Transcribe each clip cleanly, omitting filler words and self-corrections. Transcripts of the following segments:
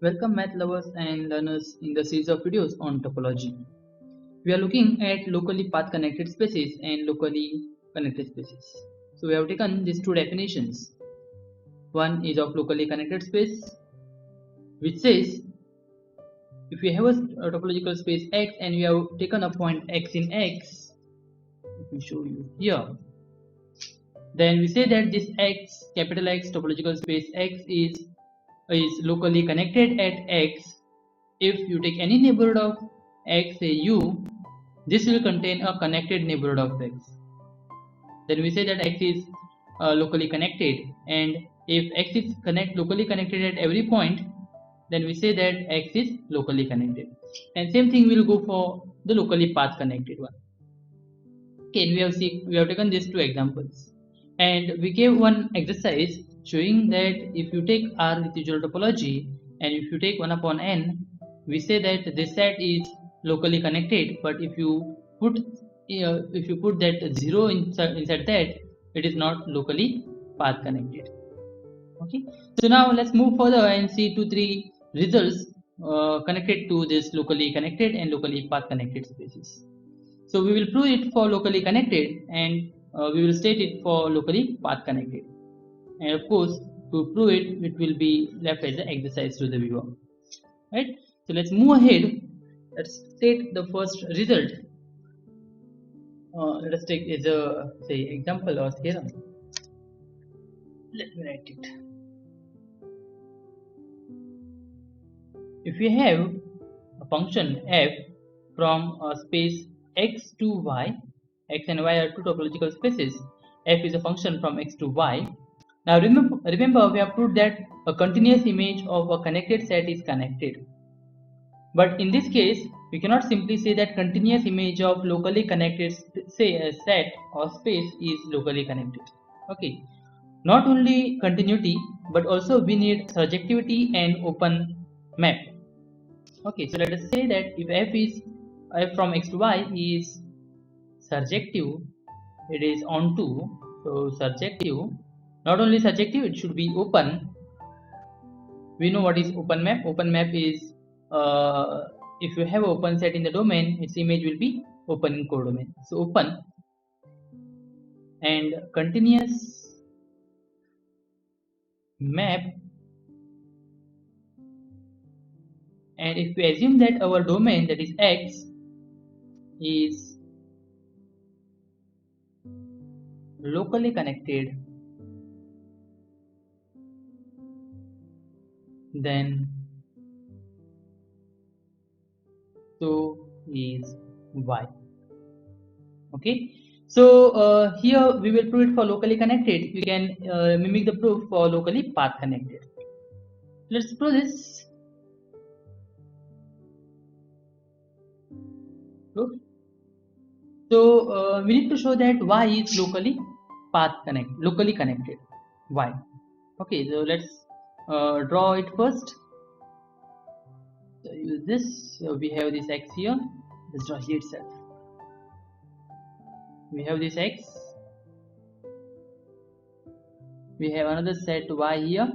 Welcome math lovers and learners in the series of videos on topology. We are looking at locally path connected spaces and locally connected spaces. So we have taken these two definitions. One is of locally connected space, which says if we have a topological space X and we have taken a point X in X, let me show you here. Then we say that this X, capital X topological space X is locally connected at X. If you take any neighborhood of X, say U, this will contain a connected neighborhood of X. Then we say that X is locally connected, and if X is locally connected at every point, then we say that X is locally connected. And same thing will go for the locally path connected one. Okay, and we have taken these two examples, and we gave one exercise showing that if you take R with usual topology and if you take 1 upon n, we say that this set is locally connected, but if you put that 0 inside that, it is not locally path connected. Okay, so now let's move further and see 2-3 results connected to this locally connected and locally path connected spaces. So we will prove it for locally connected, and we will state it for locally path connected. And of course, to prove it, it will be left as an exercise to the viewer. Right? So let's move ahead. Let's state the first result. Let us take as a example or theorem. Let me write it. If we have a function f from a space x to y, x and y are two topological spaces. F is a function from x to y. Now remember we have proved that a continuous image of a connected set is connected. But in this case, we cannot simply say that continuous image of locally connected set or space is locally connected. Okay. Not only continuity, but also we need surjectivity and open map. Okay, so let us say that if f from x to y is surjective, it is onto, so surjective, not only surjective, it should be open. We know what is open map. Open map is if you have an open set in the domain, its image will be open in codomain. So open and continuous map. And if we assume that our domain, that is X, is locally connected, then so is Y. Okay, so here we will prove it for locally connected. We can mimic the proof for locally path connected. Let's prove this. Proof. So we need to show that Y is locally connected. Y. Okay, so let's draw it first. So use this. So we have this X here. Let's draw here itself. We have this X. We have another set Y here.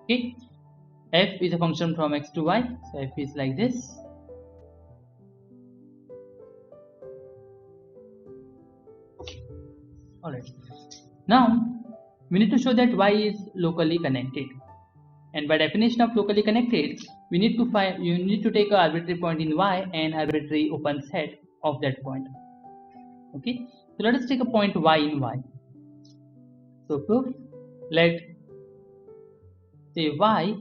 Okay. F is a function from X to Y. So F is like this. Okay. Alright. Now we need to show that Y is locally connected. And by definition of locally connected, you need to take an arbitrary point in Y and arbitrary open set of that point. Okay, so let us take a point Y in Y. So proof, let say Y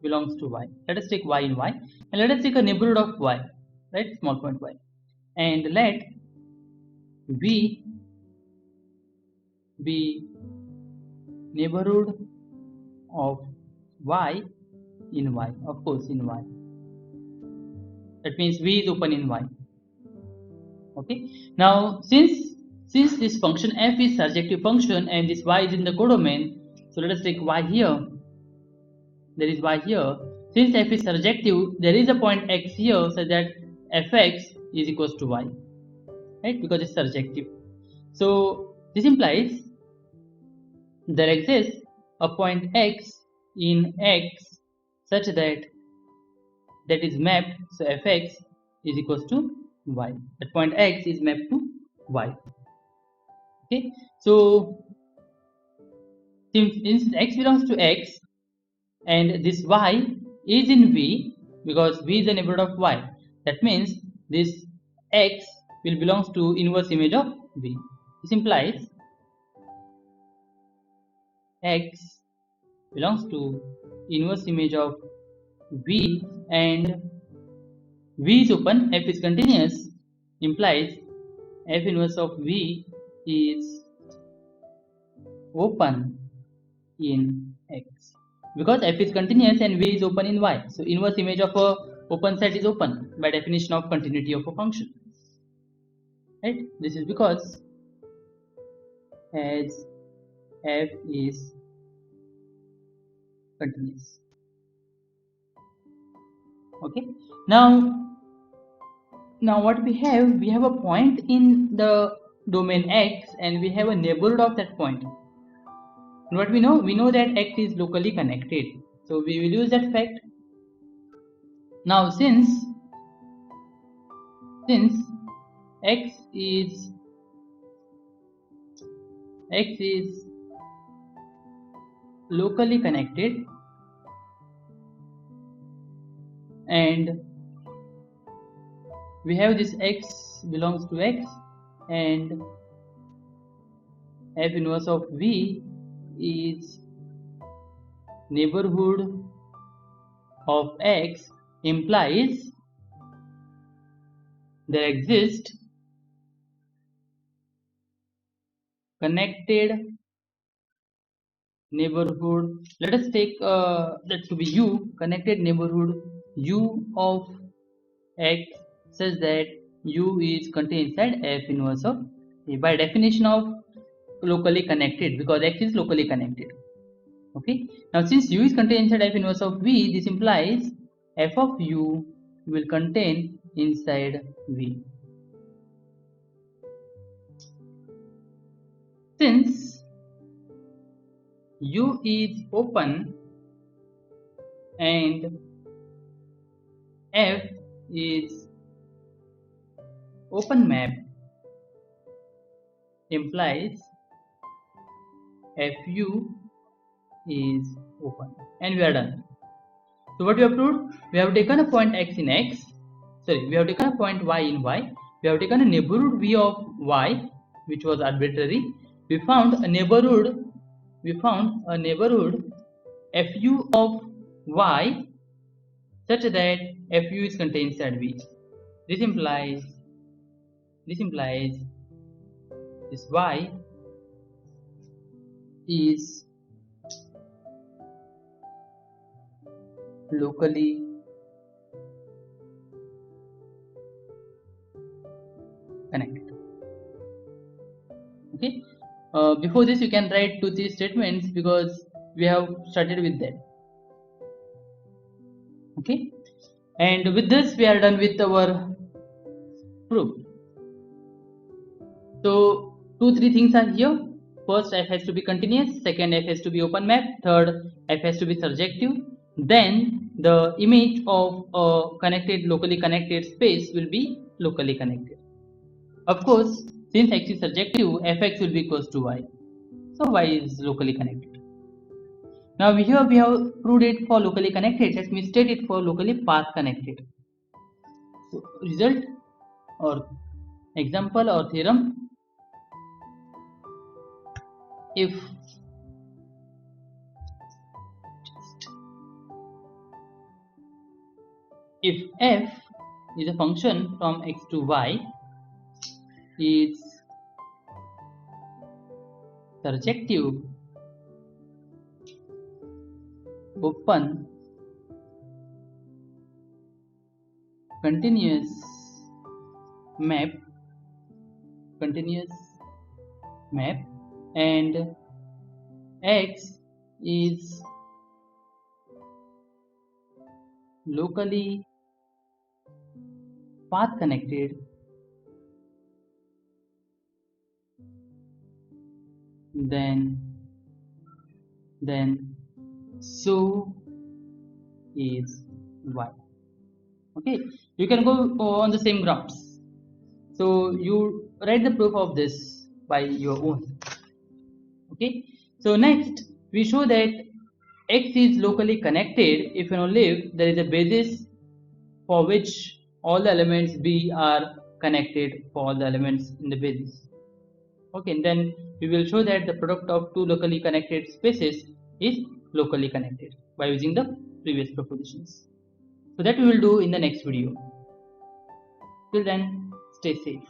belongs to Y. Let us take Y in Y, and let us take a neighborhood of Y, right? Small point Y, and let V be neighborhood of Y in Y, of course in Y. That means V is open in Y. Okay. Now since this function f is surjective function and this Y is in the codomain, so let us take Y here. There is Y here. Since f is surjective, there is a point X here such that fx is equals to Y, right? Because it's surjective. So this implies there exists a point X in X such that is mapped, so fx is equals to y. That point X is mapped to y. Okay, so since X belongs to X and this y is in V, because V is the neighborhood of y, that means this X will belongs to inverse image of V. This implies X belongs to inverse image of V, and V is open, F is continuous, implies F inverse of V is open in X, because F is continuous and V is open in Y. So inverse image of a open set is open by definition of continuity of a function. Right? This is because as F is continuous. Okay. Now what we have a point in the domain X and we have a neighborhood of that point. And what we know that X is locally connected, so we will use that fact. Now since X is locally connected and we have this X belongs to X and F inverse of V is neighborhood of X, implies there exists connected neighborhood. Let us take that to be U, connected neighborhood U of X such that U is contained inside F inverse of A by definition of locally connected, because X is locally connected. Okay. Now since U is contained inside F inverse of V, this implies F of U will contain inside V. Since U is open and F is open map, implies Fu is open, and we are done. So what we have proved? We have taken a point X in X, we have taken a point Y in Y, we have taken a neighborhood V of Y which was arbitrary, we found a neighborhood Fu of Y such that Fu is contained inside V. This implies this Y is locally connected. Okay. Before this, you can write 2-3 statements because we have started with that. Okay. And with this, we are done with our proof. So 2-3 things are here. First, F has to be continuous. Second, F has to be open map. Third, F has to be surjective. Then the image of a locally connected space will be locally connected. Of course, since X is surjective, Fx will be equals to Y. So Y is locally connected. Now here we have proved it for locally connected. Let me state it for locally path connected. So result or example or theorem: if F is a function from X to Y is surjective, open, continuous map, and X is locally path connected, then so is y. Okay, you can go on the same grounds. So you write the proof of this by your own. Okay, so next we show that X is locally connected if and only if there is a basis for which all the elements B are connected for all the elements in the basis. Okay, and then we will show that the product of two locally connected spaces is locally connected by using the previous propositions. So that we will do in the next video. Till then, stay safe.